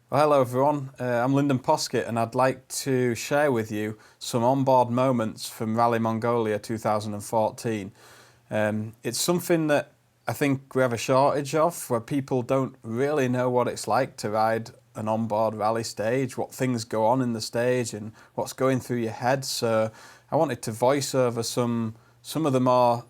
Well, hello everyone, I'm Lyndon Poskitt and I'd like to share with you some onboard moments from Rally Mongolia 2014. It's something that I think we have a shortage of, where people don't really know what it's like to ride an onboard rally stage, what things go on in the stage and what's going through your head. So I wanted to voice over some of the more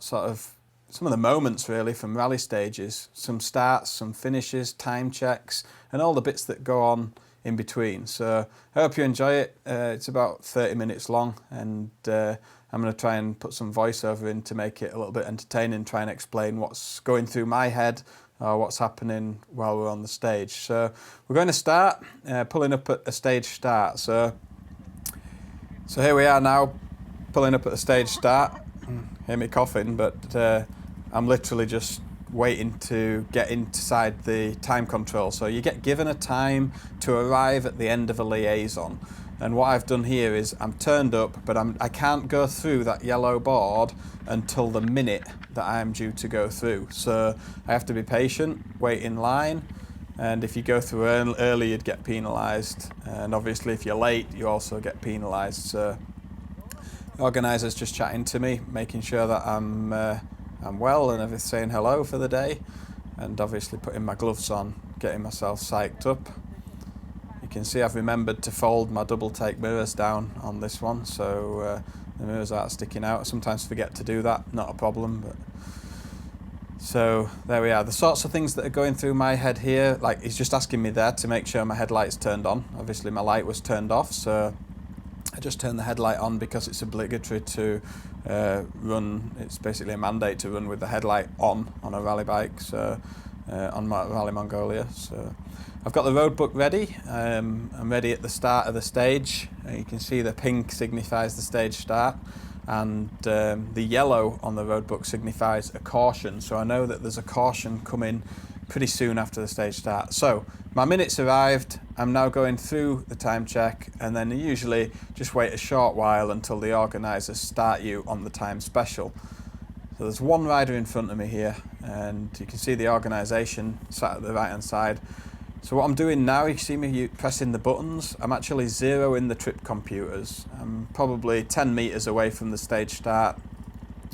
some of the moments really from rally stages, some starts, some finishes, time checks, and all the bits that go on in between. So I hope you enjoy it. It's about 30 minutes long, and I'm going to try and put some voiceover in to make it a little bit entertaining, try and explain what's going through my head or what's happening while we're on the stage. So we're going to start pulling up at a stage start. So here we are now, pulling up at the stage start. Hear me coughing, but I'm literally just waiting to get inside the time control. So you get given a time to arrive at the end of a liaison. And what I've done here is I'm turned up, but I can't go through that yellow board until the minute that I'm due to go through. So I have to be patient, wait in line. And if you go through early, you'd get penalised. And obviously if you're late, you also get penalised. So the organiser's just chatting to me, making sure that I'm well and everything, saying hello for the day, and obviously putting my gloves on, getting myself psyched up. You can see I've remembered to fold my double take mirrors down on this one, so the mirrors aren't sticking out. I sometimes forget to do that, not a problem. But so there we are. The sorts of things that are going through my head here, like he's just asking me there to make sure my headlight's turned on. Obviously my light was turned off, so I just turned the headlight on because it's obligatory to run. It's basically a mandate to run with the headlight on a rally bike, so on my Rally Mongolia. So I've got the road book ready. I'm ready at the start of the stage. You can see the pink signifies the stage start, and the yellow on the road book signifies a caution. So I know that there's a caution coming pretty soon after the stage start. So my minutes arrived. I'm now going through the time check, and then usually just wait a short while until the organisers start you on the time special. So there's one rider in front of me here, and you can see the organisation sat at the right hand side. So what I'm doing now, you can see me pressing the buttons. I'm actually zeroing the trip computers. I'm probably 10 metres away from the stage start,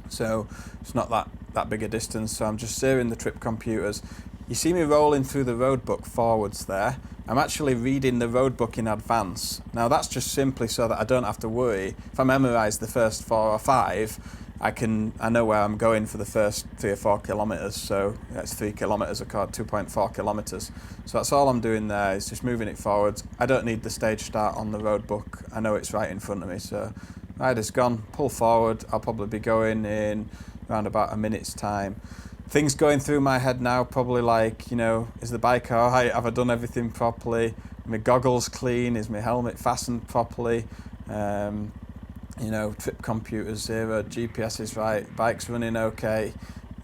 so it's not that big a distance. So I'm just zeroing the trip computers. You see me rolling through the road book forwards there. I'm actually reading the road book in advance. Now that's just simply so that I don't have to worry. If I memorise the first 4 or 5, I know where I'm going for the first 3 or 4 kilometres. So that's 3 kilometres, I call it 2.4 kilometres. So that's all I'm doing there, is just moving it forwards. I don't need the stage start on the road book. I know it's right in front of me. So rider's gone, pull forward. I'll probably be going in around about a minute's time. Things going through my head now, probably like, is the bike all right? Have I done everything properly? Are my goggles clean? Is my helmet fastened properly? Trip computer's 0, GPS is right, bike's running okay,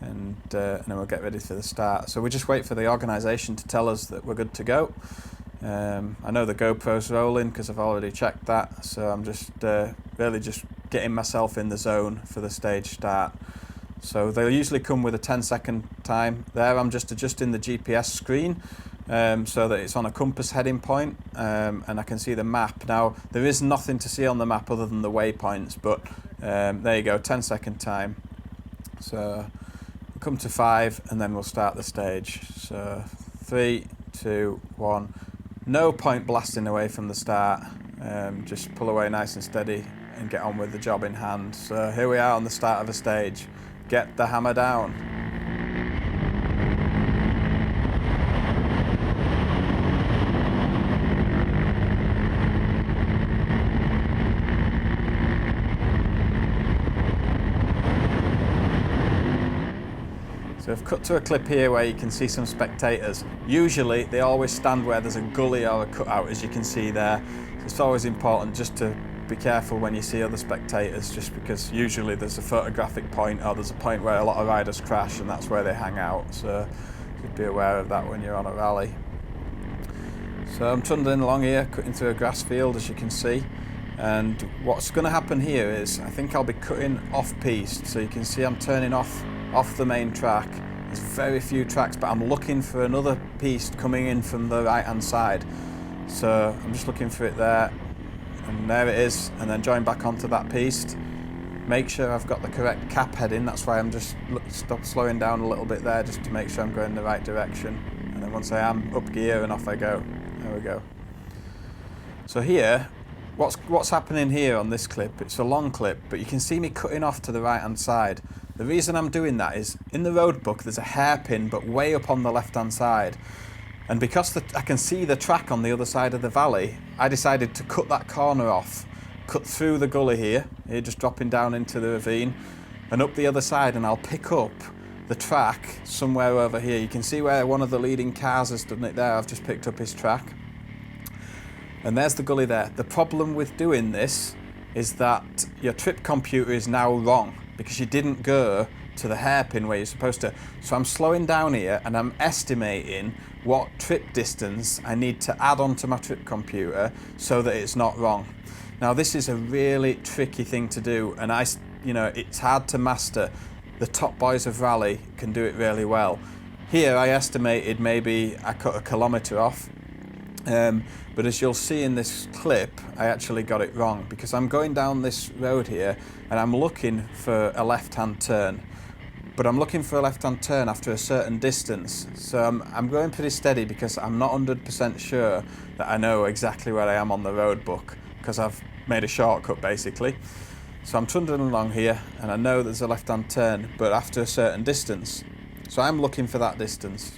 and then we'll get ready for the start. So we just wait for the organisation to tell us that we're good to go. I know the GoPro's rolling because I've already checked that, so I'm just really just getting myself in the zone for the stage start. So they'll usually come with a 10-second time. There I'm just adjusting the GPS screen so that it's on a compass heading point, and I can see the map. Now there is nothing to see on the map other than the waypoints, but there you go, 10-second time. So we'll come to 5 and then we'll start the stage. So 3, 2, 1. No point blasting away from the start. Just pull away nice and steady and get on with the job in hand. So here we are on the start of a stage. Get the hammer down. So I've cut to a clip here where you can see some spectators. Usually they always stand where there's a gully or a cutout, as you can see there. So it's always important just to be careful when you see other spectators, just because usually there's a photographic point or there's a point where a lot of riders crash and that's where they hang out. So you'd be aware of that when you're on a rally. So I'm trundling along here, cutting through a grass field, as you can see. And what's going to happen here is I think I'll be cutting off-piste. So you can see I'm turning off the main track. There's very few tracks, but I'm looking for another piste coming in from the right-hand side. So I'm just looking for it there, and there it is, and then join back onto that piste. Make sure I've got the correct cap heading. That's why I'm just slowing down a little bit there, just to make sure I'm going in the right direction. And then once I am, up gear and off I go. There we go. So here, what's happening here on this clip, it's a long clip, but you can see me cutting off to the right hand side. The reason I'm doing that is, in the road book there's a hairpin, but way up on the left hand side. And because I can see the track on the other side of the valley, I decided to cut that corner off, cut through the gully here, just dropping down into the ravine, and up the other side, and I'll pick up the track somewhere over here. You can see where one of the leading cars has done it there. I've just picked up his track. And there's the gully there. The problem with doing this is that your trip computer is now wrong, because you didn't go to the hairpin where you're supposed to. So I'm slowing down here and I'm estimating what trip distance I need to add onto my trip computer so that it's not wrong. Now this is a really tricky thing to do, and it's hard to master. The top boys of rally can do it really well. Here I estimated maybe I cut a kilometre off, but as you'll see in this clip, I actually got it wrong, because I'm going down this road here and I'm looking for a left-hand turn. But I'm looking for a left-hand turn after a certain distance. So I'm going pretty steady, because I'm not 100% sure that I know exactly where I am on the road book, because I've made a shortcut basically. So I'm trundling along here and I know there's a left-hand turn, but after a certain distance. So I'm looking for that distance.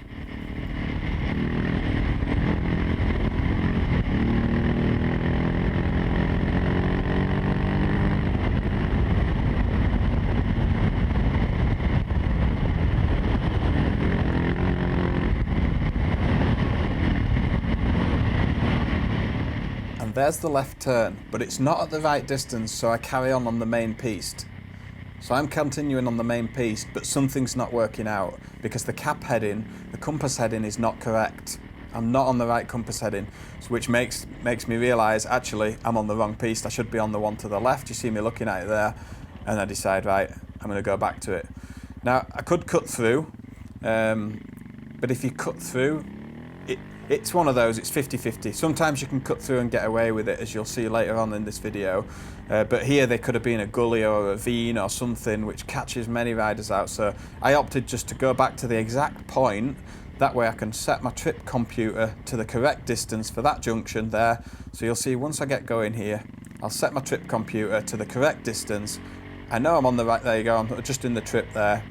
There's the left turn, but it's not at the right distance, so I carry on the main piste. So I'm continuing on the main piste, but something's not working out, because the cap heading, the compass heading is not correct. I'm not on the right compass heading, which makes me realise, actually, I'm on the wrong piste. I should be on the one to the left. You see me looking at it there, and I decide, right, I'm going to go back to it. Now, I could cut through, but if you cut through, it's one of those, it's 50-50. Sometimes you can cut through and get away with it, as you'll see later on in this video. But here there could have been a gully or a ravine or something which catches many riders out. So I opted just to go back to the exact point. That way I can set my trip computer to the correct distance for that junction there. So you'll see once I get going here, I'll set my trip computer to the correct distance. I know I'm on the right, there you go, I'm just in the trip there.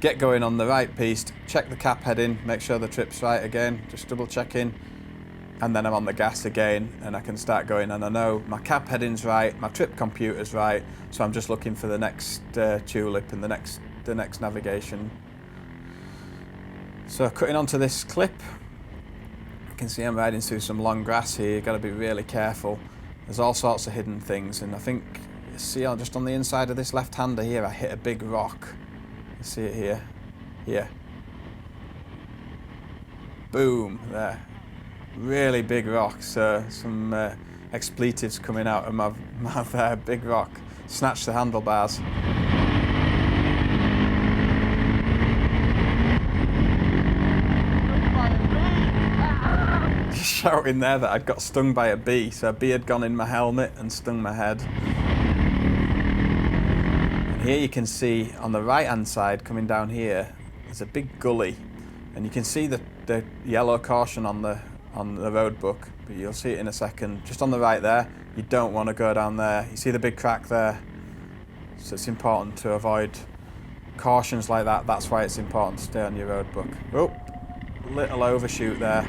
Get going on the right piste, check the cap heading, make sure the trip's right again, just double checking, and then I'm on the gas again and I can start going, and I know my cap heading's right, my trip computer's right, so I'm just looking for the next tulip and the next navigation. So cutting onto this clip, you can see I'm riding through some long grass here. You've got to be really careful. There's all sorts of hidden things, and I think, you see, just on the inside of this left-hander here, I hit a big rock. See it here, here. Boom, there. Really big rock, so some expletives coming out of my mouth there, big rock. Snatched the handlebars. Just shouting there that I'd got stung by a bee, so a bee had gone in my helmet and stung my head. Here you can see on the right hand side, coming down here, there's a big gully, and you can see the yellow caution on the road book, but you'll see it in a second. Just on the right there, you don't want to go down there. You see the big crack there, so it's important to avoid cautions like that. That's why it's important to stay on your road book. Oh, little overshoot there.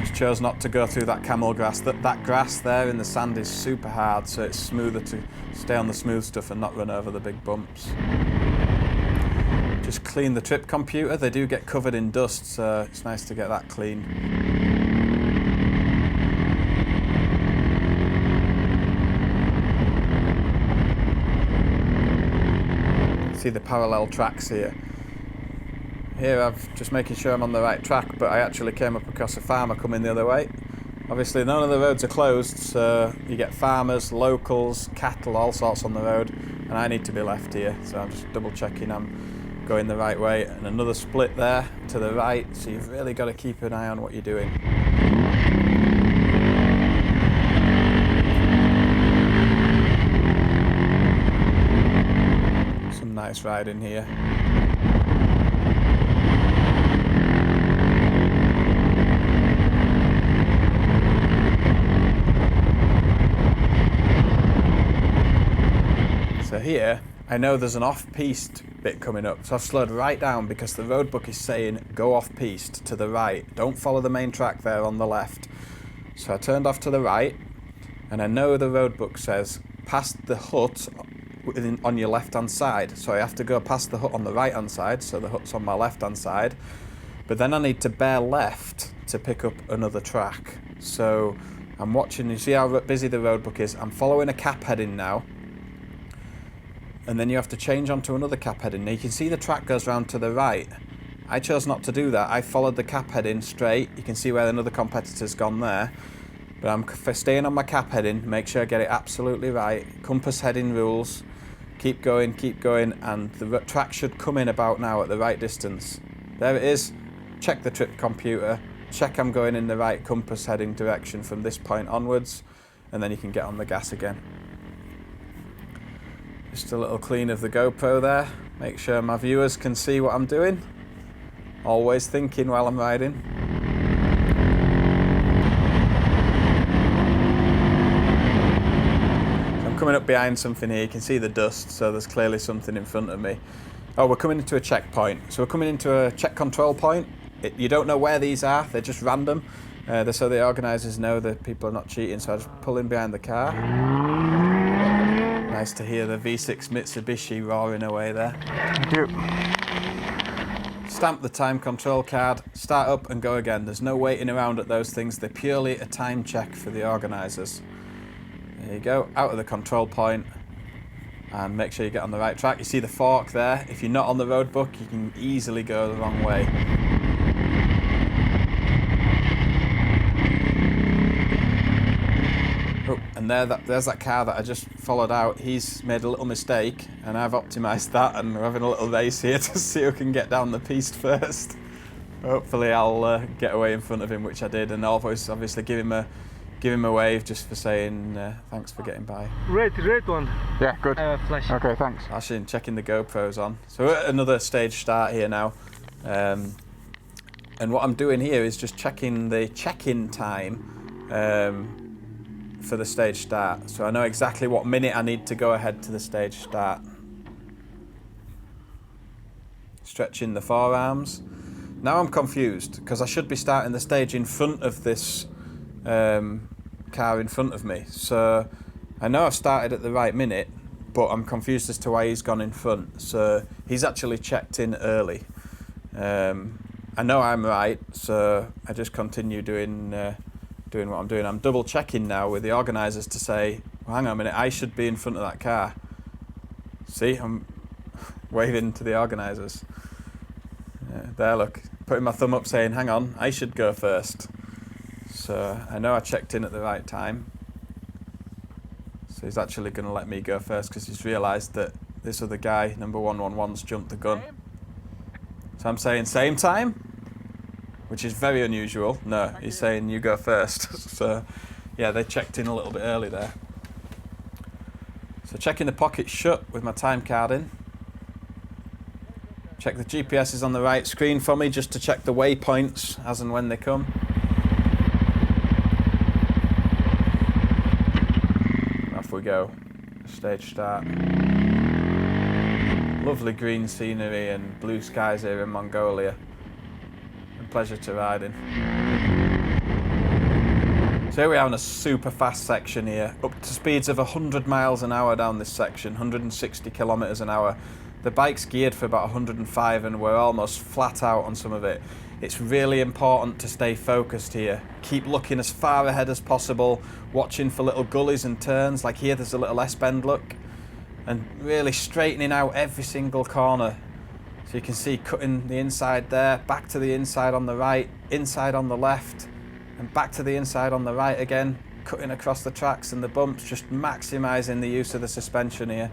Just chose not to go through that camel grass. That grass there in the sand is super hard, so it's smoother to stay on the smooth stuff and not run over the big bumps. Just clean the trip computer. They do get covered in dust, so it's nice to get that clean. See the parallel tracks here. Here I'm just making sure I'm on the right track, but I actually came up across a farmer coming the other way. Obviously none of the roads are closed, so you get farmers, locals, cattle, all sorts on the road, and I need to be left here, so I'm just double checking I'm going the right way, and another split there to the right, so you've really got to keep an eye on what you're doing. Some nice riding here. So here, I know there's an off-piste bit coming up, so I've slowed right down because the roadbook is saying go off-piste to the right. Don't follow the main track there on the left. So I turned off to the right, and I know the roadbook says past the hut on your left-hand side. So I have to go past the hut on the right-hand side, so the hut's on my left-hand side. But then I need to bear left to pick up another track. So I'm watching, you see how busy the roadbook is? I'm following a cap heading now. And then you have to change onto another cap heading. Now you can see the track goes round to the right. I chose not to do that. I followed the cap heading straight. You can see where another competitor's gone there. But I'm staying on my cap heading, make sure I get it absolutely right. Compass heading rules. Keep going, and the track should come in about now at the right distance. There it is. Check the trip computer. Check I'm going in the right compass heading direction from this point onwards. And then you can get on the gas again. Just a little clean of the GoPro there. Make sure my viewers can see what I'm doing. Always thinking while I'm riding. So I'm coming up behind something here. You can see the dust, so there's clearly something in front of me. Oh, we're coming into a checkpoint. So we're coming into a check control point. You don't know where these are. They're just random. So the organisers know that people are not cheating. So I just pull in behind the car. Nice to hear the V6 Mitsubishi roaring away there. Thank you. Stamp the time control card, start up and go again. There's no waiting around at those things. They're purely a time check for the organisers. There you go, out of the control point, and make sure you get on the right track. You see the fork there. If you're not on the road book, you can easily go the wrong way. Oh, and there's that car that I just followed out. He's made a little mistake, and I've optimised that, and we're having a little race here to see who can get down the piste first. Hopefully I'll get away in front of him, which I did, and I'll obviously give him a wave just for saying thanks for getting by. Red one. Yeah, good. Flash. Okay, thanks. Actually, checking the GoPros on. So we're at another stage start here now. And what I'm doing here is just checking the check-in time for the stage start. So I know exactly what minute I need to go ahead to the stage start. Stretching the forearms. Now I'm confused because I should be starting the stage in front of this car in front of me. So I know I've started at the right minute, but I'm confused as to why he's gone in front. So he's actually checked in early. I know I'm right, so I just continue doing what I'm doing. I'm double checking now with the organisers to say, well, hang on a minute, I should be in front of that car. See, I'm waving to the organisers. There, look, putting my thumb up saying, hang on, I should go first. So I know I checked in at the right time. So he's actually going to let me go first because he's realised that this other guy, number 111's jumped the gun. So I'm saying same time, which is very unusual. No, he's saying you go first. So yeah, they checked in a little bit early there. So checking the pocket shut with my time card in. Check the GPS is on the right screen for me just to check the waypoints as and when they come. Off we go. Stage start. Lovely green scenery and blue skies here in Mongolia. A pleasure to ride in. So here we are on a super fast section here, up to speeds of 100 miles an hour down this section, 160 kilometers an hour. The bike's geared for about 105 and we're almost flat out on some of it. It's really important to stay focused here. Keep looking as far ahead as possible, watching for little gullies and turns, like here there's a little S-bend look, and really straightening out every single corner. So you can see cutting the inside there, back to the inside on the right, inside on the left, and back to the inside on the right again, cutting across the tracks and the bumps, just maximising the use of the suspension here.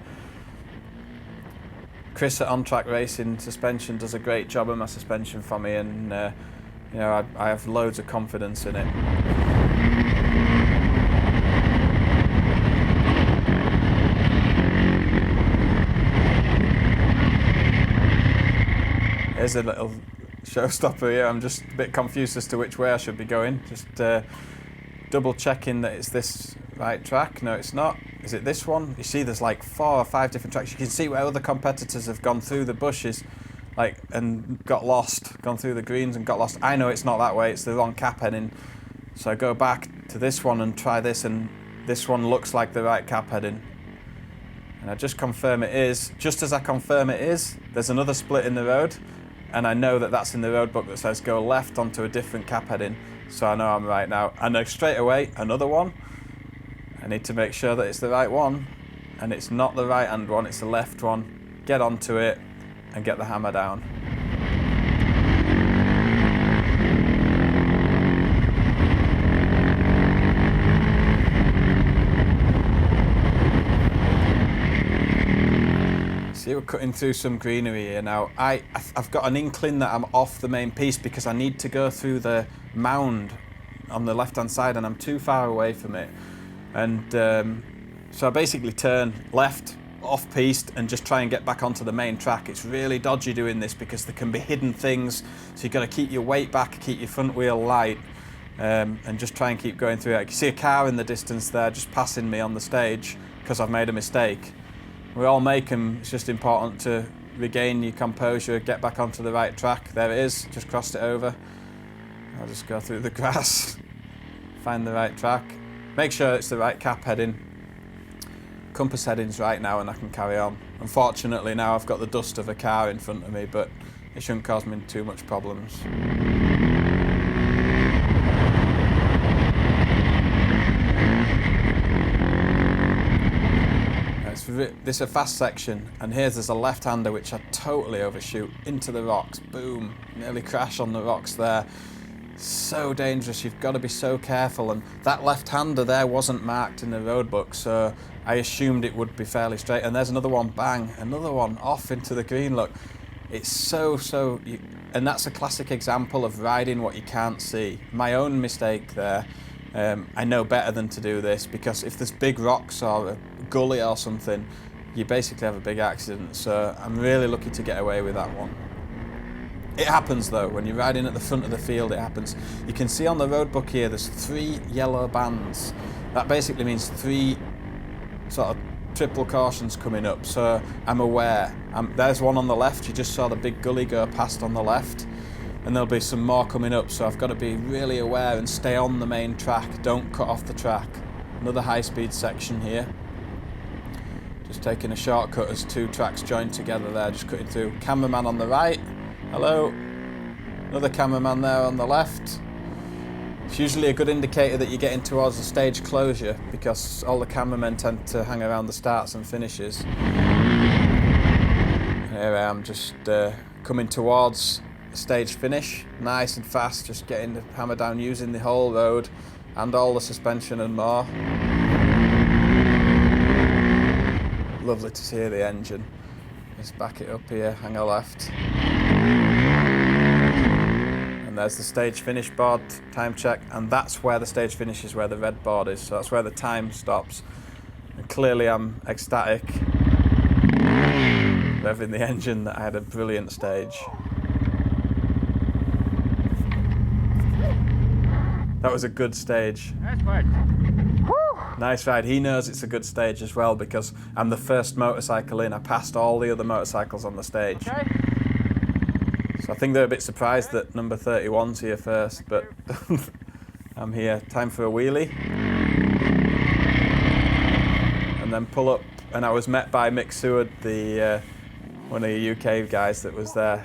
Chris at On Track Racing Suspension does a great job of my suspension for me, and you know, I have loads of confidence in it. Here's a little showstopper here. I'm just a bit confused as to which way I should be going. Just double checking that it's this right track. No, it's not. Is it this one? You see there's like 4 or 5 different tracks. You can see where other competitors have gone through the bushes and got lost, gone through the greens and got lost. I know it's not that way, it's the wrong cap heading. So I go back to this one and try this, and this one looks like the right cap heading. And I just confirm it is. Just as I confirm it is, there's another split in the road, and I know that that's in the road book that says go left onto a different cap heading. So I know I'm right now. And then straight away, another one. I need to make sure that it's the right one, and it's not the right hand one, it's the left one. Get onto it and get the hammer down. See, we're cutting through some greenery here now. I've got an inkling that I'm off the main piece because I need to go through the mound on the left hand side, and I'm too far away from it. And so I basically turn left off piste and just try and get back onto the main track. It's really dodgy doing this because there can be hidden things, so you've got to keep your weight back, keep your front wheel light, and just try and keep going through it. You can see a car in the distance there just passing me on the stage because I've made a mistake. We all make them. It's just important to regain your composure, get back onto the right track. There it is, just crossed it over. I'll just go through the grass, find the right track, make sure it's the right cap heading. Compass heading's right now and I can carry on. Unfortunately now I've got the dust of a car in front of me, but it shouldn't cause me too much problems. This is a fast section, and there's a left-hander which I totally overshoot into the rocks. Boom, nearly crash on the rocks there. So dangerous, you've got to be so careful, and that left-hander there wasn't marked in the road book, so I assumed it would be fairly straight. And there's another one, bang, another one off into the green. Look, it's and that's a classic example of riding what you can't see. My own mistake there. I know better than to do this, because if there's big rocks or a gully or something, you basically have a big accident. So I'm really lucky to get away with that one. It happens though, when you're riding at the front of the field, it happens. You can see on the road book here, there's 3 yellow bands. That basically means 3 sort of triple cautions coming up, so I'm aware. There's one on the left, you just saw the big gully go past on the left, and there'll be some more coming up, so I've got to be really aware and stay on the main track, don't cut off the track. Another high-speed section here. Just taking a shortcut as 2 tracks join together there, just cutting through. Cameraman on the right, hello. Another cameraman there on the left. It's usually a good indicator that you're getting towards the stage closure, because all the cameramen tend to hang around the starts and finishes. Here I am, just coming towards stage finish, nice and fast, just getting the hammer down, using the whole road and all the suspension and more. Lovely to hear the engine. Let's back it up here, hang a left. And there's the stage finish board, time check, and that's where the stage finish is, where the red board is, so that's where the time stops. And clearly I'm ecstatic, revving the engine, that I had a brilliant stage. That was a good stage. Nice ride. Nice ride. He knows it's a good stage as well, because I'm the first motorcycle in. I passed all the other motorcycles on the stage. Okay. So I think they're a bit surprised that number 31's here first, but I'm here. Time for a wheelie. And then pull up, and I was met by Mick Seward, the one of the UK guys that was there.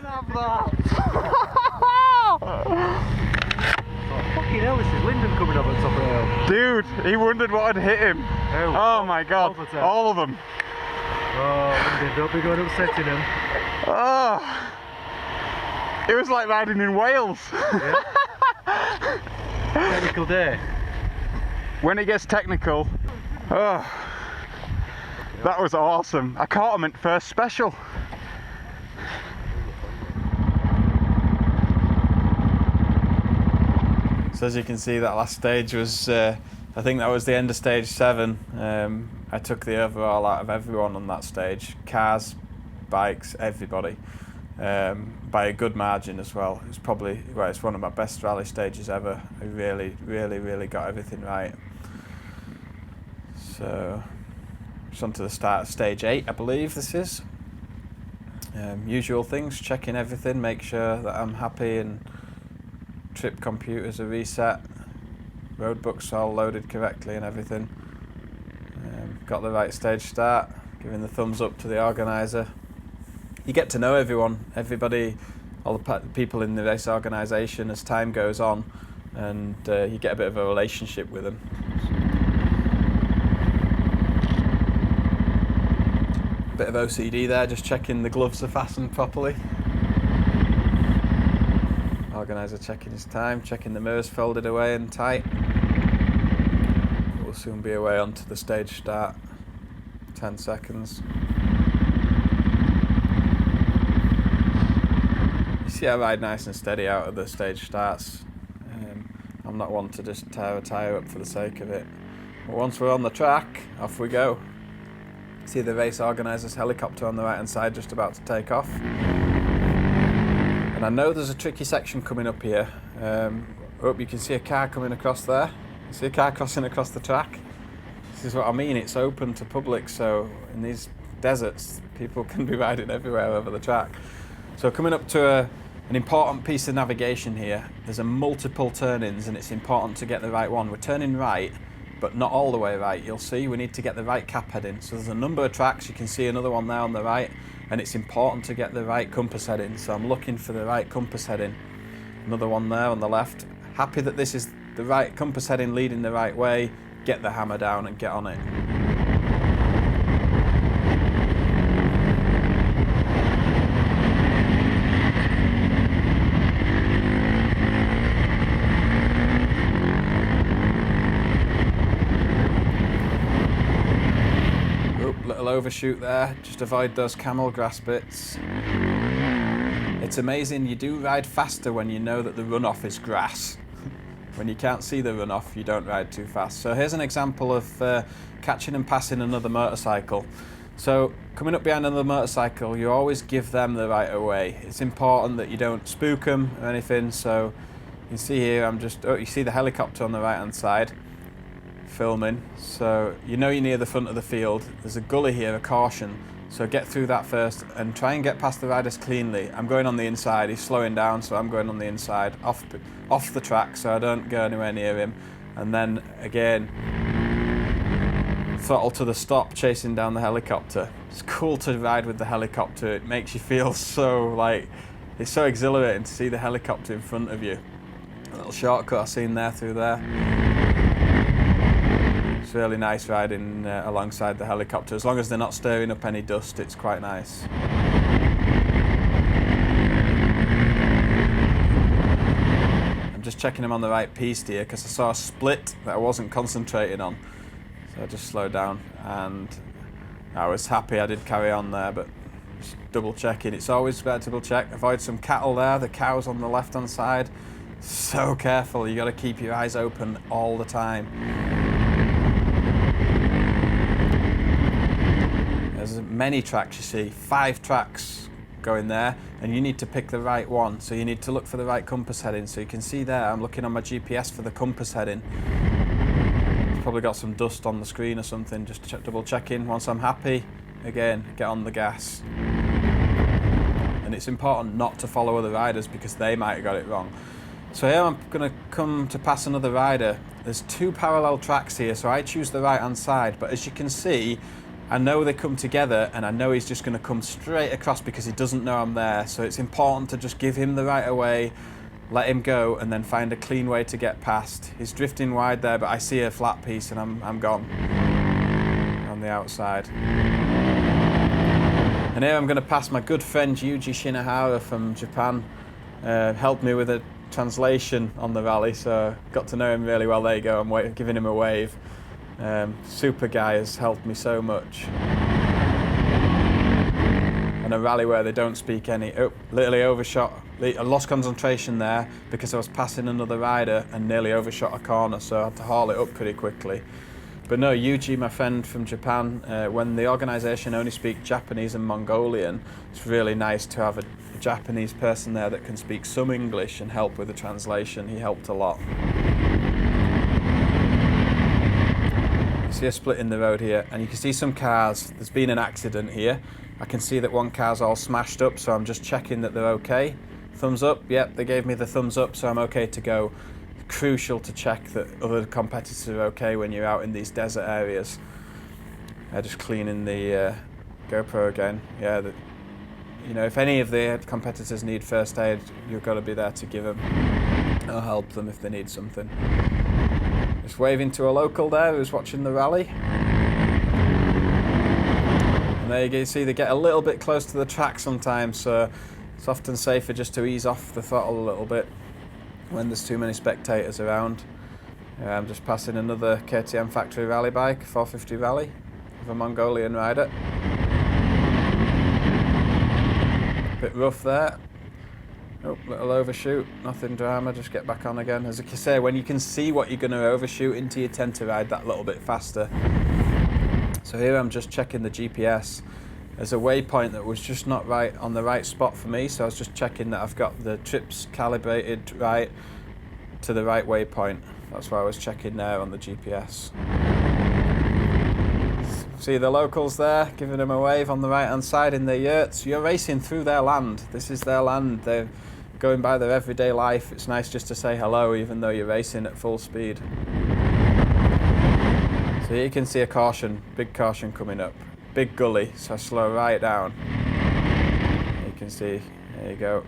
Fucking hell, this is Lyndon coming up on top of the hill. Dude, he wondered what had hit him. Oh my god, all of them. Oh, Lyndon, don't be going upsetting him. Oh, it was like riding in Wales. Yeah. Technical day. When it gets technical. Oh, that was awesome. I caught him at first special. So as you can see, that last stage was, I think that was the end of stage 7. I took the overall out of everyone on that stage, cars, bikes, everybody, by a good margin as well. It was probably, well, it's one of my best rally stages ever. I really got everything right. So, just on to the start of stage 8, I believe this is. Usual things, checking everything, make sure that I'm happy and trip computers are reset, road books all loaded correctly and everything. Got the right stage start, giving the thumbs up to the organiser. You get to know everybody, all the people in the race organisation as time goes on, and you get a bit of a relationship with them. Bit of OCD there, just checking the gloves are fastened properly. Organiser checking his time, checking the mirrors folded away and tight. We'll soon be away onto the stage start. 10 seconds. You see I ride nice and steady out of the stage starts. I'm not one to just tear a tyre up for the sake of it. But once we're on the track, off we go. See the race organiser's helicopter on the right hand side just about to take off. And I know there's a tricky section coming up here. I hope you can see a car coming across there. See a car crossing across the track? This is what I mean, it's open to public, so in these deserts people can be riding everywhere over the track. So coming up to an important piece of navigation here. There's a multiple turn-ins and it's important to get the right one. We're turning right, but not all the way right. You'll see we need to get the right cap heading. So there's a number of tracks, you can see another one there on the right, and it's important to get the right compass heading. So I'm looking for the right compass heading. Another one there on the left. Happy that this is the right compass heading leading the right way. Get the hammer down and get on it. Little overshoot there, just avoid those camel grass bits. It's amazing, you do ride faster when you know that the runoff is grass. When you can't see the runoff, you don't ride too fast. So here's an example of catching and passing another motorcycle. So coming up behind another motorcycle, you always give them the right of way. It's important that you don't spook them or anything. So you can see here, you see the helicopter on the right hand side. Filming, so you know you're near the front of the field. There's a gully here, a caution, so get through that first and try and get past the riders cleanly. I'm going on the inside, he's slowing down, so I'm going on the inside, off the track so I don't go anywhere near him, and then again throttle to the stop, chasing down the helicopter. It's cool to ride with the helicopter, it makes you feel so it's so exhilarating to see the helicopter in front of you. A little shortcut I've seen there through there. It's really nice riding alongside the helicopter. As long as they're not stirring up any dust, it's quite nice. I'm just checking I'm on the right piste here because I saw a split that I wasn't concentrating on. So I just slowed down and I was happy I did carry on there, but just double checking. It's always better to double check. Avoid some cattle there, the cows on the left hand side. So careful, you got to keep your eyes open all the time. There's many tracks you see, 5 tracks going there, and you need to pick the right one. So you need to look for the right compass heading. So you can see there, I'm looking on my GPS for the compass heading. It's probably got some dust on the screen or something, just double checking. Once I'm happy, again, get on the gas. And it's important not to follow other riders because they might have got it wrong. So here I'm going to come to pass another rider. There's 2 parallel tracks here, so I choose the right hand side, but as you can see, I know they come together and I know he's just going to come straight across because he doesn't know I'm there. So it's important to just give him the right of way, let him go, and then find a clean way to get past. He's drifting wide there, but I see a flat piece and I'm gone on the outside. And here I'm going to pass my good friend Yuji Shinohara from Japan. Helped me with a translation on the rally, so got to know him really well. There you go, I'm giving him a wave. Super guy, has helped me so much. and a rally where they don't speak any. Oh, literally overshot. I lost concentration there because I was passing another rider and nearly overshot a corner, so I had to haul it up pretty quickly. But no, Yuji, my friend from Japan, when the organisation only speak Japanese and Mongolian, it's really nice to have a Japanese person there that can speak some English and help with the translation. He helped a lot. You see a split in the road here, and you can see some cars. There's been an accident here. I can see that one car's all smashed up, so I'm just checking that they're okay. Thumbs up, yep, they gave me the thumbs up, so I'm okay to go. Crucial to check that other competitors are okay when you're out in these desert areas. Just cleaning the GoPro again. Yeah, you know, if any of the competitors need first aid, you've got to be there to give them or help them if they need something. Just waving to a local there who's watching the rally. And there you go, you see they get a little bit close to the track sometimes, so it's often safer just to ease off the throttle a little bit when there's too many spectators around. I'm just passing another KTM factory rally bike, 450 rally, with a Mongolian rider. Bit rough there. Oh, little overshoot, nothing drama, just get back on again. As I say, when you can see what you're going to overshoot into, you tend to ride that little bit faster. So here I'm just checking the GPS. There's a waypoint that was just not right on the right spot for me, so I was just checking that I've got the trips calibrated right to the right waypoint. That's why I was checking there on the GPS. See the locals there, giving them a wave on the right hand side in their yurts. You're racing through their land. This is their land. They're going by their everyday life. It's nice just to say hello even though you're racing at full speed. So here you can see a caution, big caution coming up. Big gully, so I slow right down. You can see, there you go.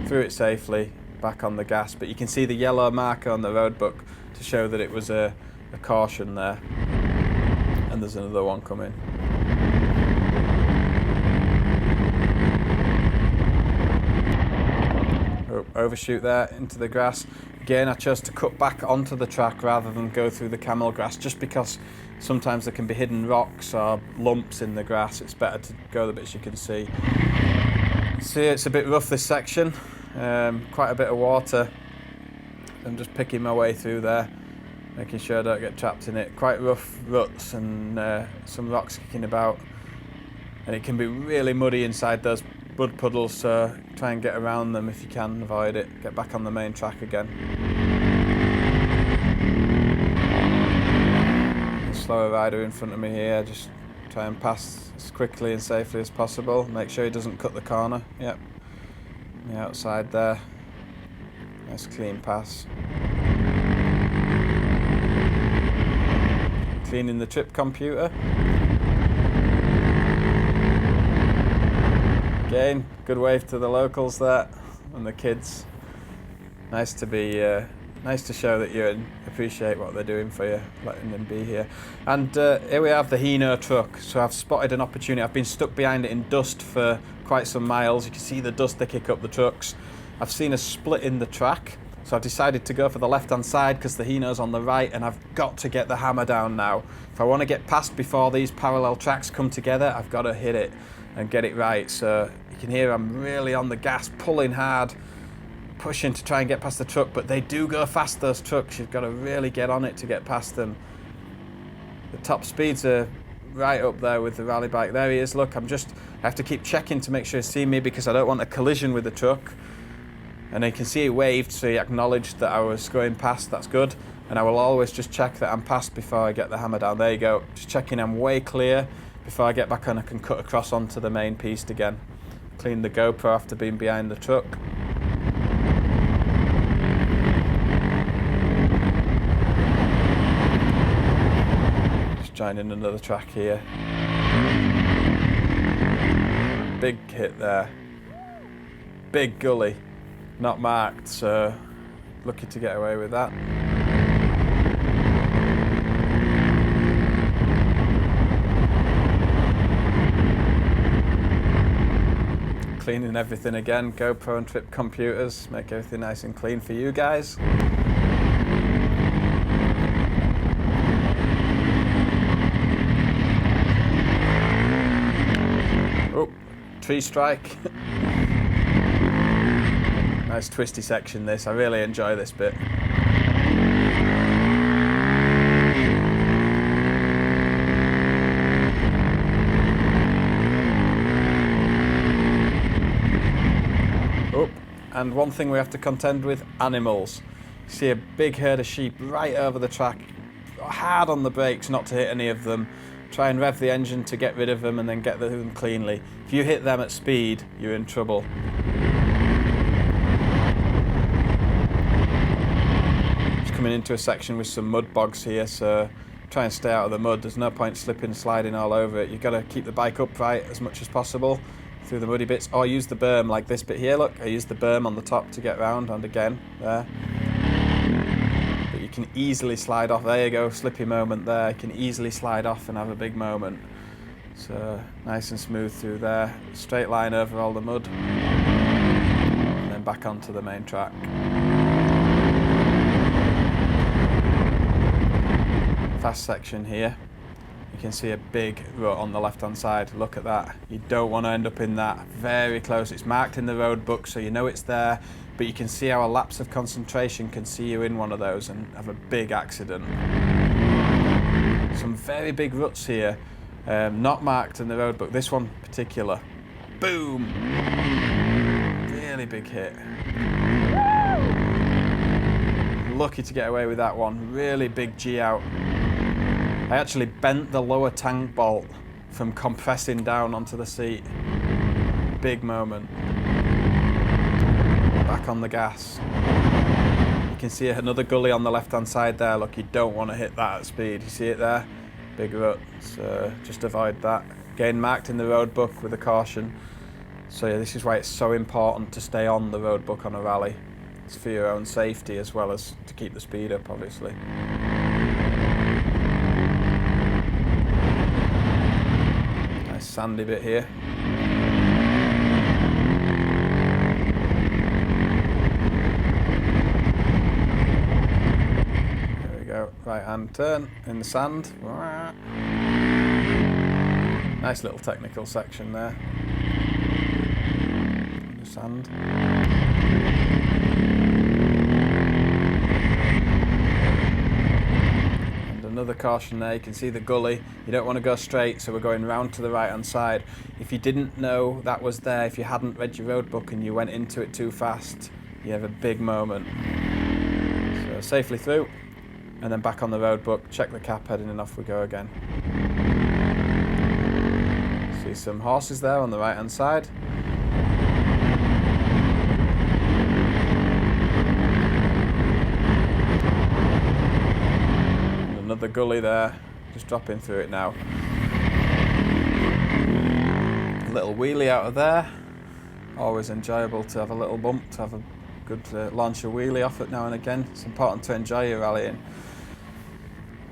Through it safely, back on the gas, but you can see the yellow marker on the road book to show that it was a caution there. And there's another one coming. Oh, overshoot there into the grass. Again, I chose to cut back onto the track rather than go through the camel grass, just because sometimes there can be hidden rocks or lumps in the grass. It's better to go the bits you can see. See, it's a bit rough this section, quite a bit of water. I'm just picking my way through there, making sure I don't get trapped in it. Quite rough ruts and some rocks kicking about, and it can be really muddy inside those mud puddles, so try and get around them if you can, avoid it. Get back on the main track again. Slower rider in front of me here, just try and pass as quickly and safely as possible. Make sure he doesn't cut the corner. Yep, the outside there. Nice clean pass. Cleaning the trip computer. Again, good wave to the locals there and the kids. Nice to be, nice to show that you appreciate what they're doing for you, letting them be here. And here we have the Hino truck. So I've spotted an opportunity. I've been stuck behind it in dust for quite some miles. You can see the dust they kick up the trucks. I've seen a split in the track, so I've decided to go for the left-hand side because the Hino's on the right, and I've got to get the hammer down now. If I want to get past before these parallel tracks come together, I've got to hit it and get it right. So you can hear I'm really on the gas, pulling hard, pushing to try and get past the truck, but they do go fast, those trucks. You've got to really get on it to get past them. The top speeds are right up there with the rally bike. There he is, look, I have to keep checking to make sure he's seen me because I don't want a collision with the truck. And you can see he waved, so he acknowledged that I was going past. That's good. And I will always just check that I'm past before I get the hammer down. There you go, just checking I'm way clear before I get back on. I can cut across onto the main piste again. Clean the GoPro after being behind the truck. Just joining another track here. Big hit there. Big gully. Not marked, so lucky to get away with that. Cleaning everything again, GoPro and trip computers, make everything nice and clean for you guys. tree strike. Nice twisty section this, I really enjoy this bit. Oh, and one thing we have to contend with, animals. See a big herd of sheep right over the track, hard on the brakes not to hit any of them. Try and rev the engine to get rid of them and then get them cleanly. If you hit them at speed, you're in trouble. Just coming into a section with some mud bogs here, so try and stay out of the mud. There's no point slipping, sliding all over it. You've got to keep the bike upright as much as possible through the muddy bits, or use the berm like this bit here. Look, I used the berm on the top to get round, and again, there. But you can easily slide off. There you go, slippy moment there. You can easily slide off and have a big moment. So nice and smooth through there. Straight line over all the mud. And then back onto the main track. Fast section here. You can see a big rut on the left hand side. Look at that. You don't want to end up in that. Very close. It's marked in the road book, so you know it's there. But you can see how a lapse of concentration can see you in one of those and have a big accident. Some very big ruts here, not marked in the road book. This one in particular. Boom! Really big hit. Lucky to get away with that one. Really big G out. I actually bent the lower tank bolt from compressing down onto the seat. Big moment. Back on the gas. You can see another gully on the left hand side there. Look, you don't want to hit that at speed. You see it there? Big rut, so just avoid that. Again, marked in the road book with a caution. So yeah, this is why it's so important to stay on the road book on a rally. It's for your own safety as well as to keep the speed up, obviously. Nice sandy bit here. Right hand turn in the sand. Nice little technical section there. In the sand. And another caution there. You can see the gully. You don't want to go straight, so we're going round to the right hand side. If you didn't know that was there, if you hadn't read your road book and you went into it too fast, you have a big moment. So safely through. And then back on the road book, check the cap heading, and off we go again. See some horses there on the right hand side. And another gully there, just dropping through it now. A little wheelie out of there. Always enjoyable to have a little bump, to have a good launch a wheelie off it now and again. It's important to enjoy your rallying.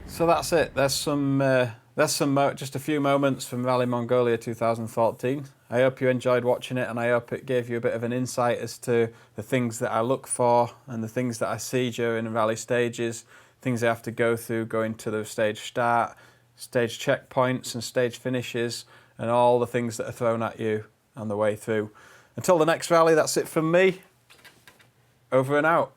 So that's it. There's just a few moments from Rally Mongolia 2014. I hope you enjoyed watching it, and I hope it gave you a bit of an insight as to the things that I look for and the things that I see during rally stages, things I have to go through going to the stage start, stage checkpoints and stage finishes, and all the things that are thrown at you on the way through. Until the next rally, that's it from me. Over and out.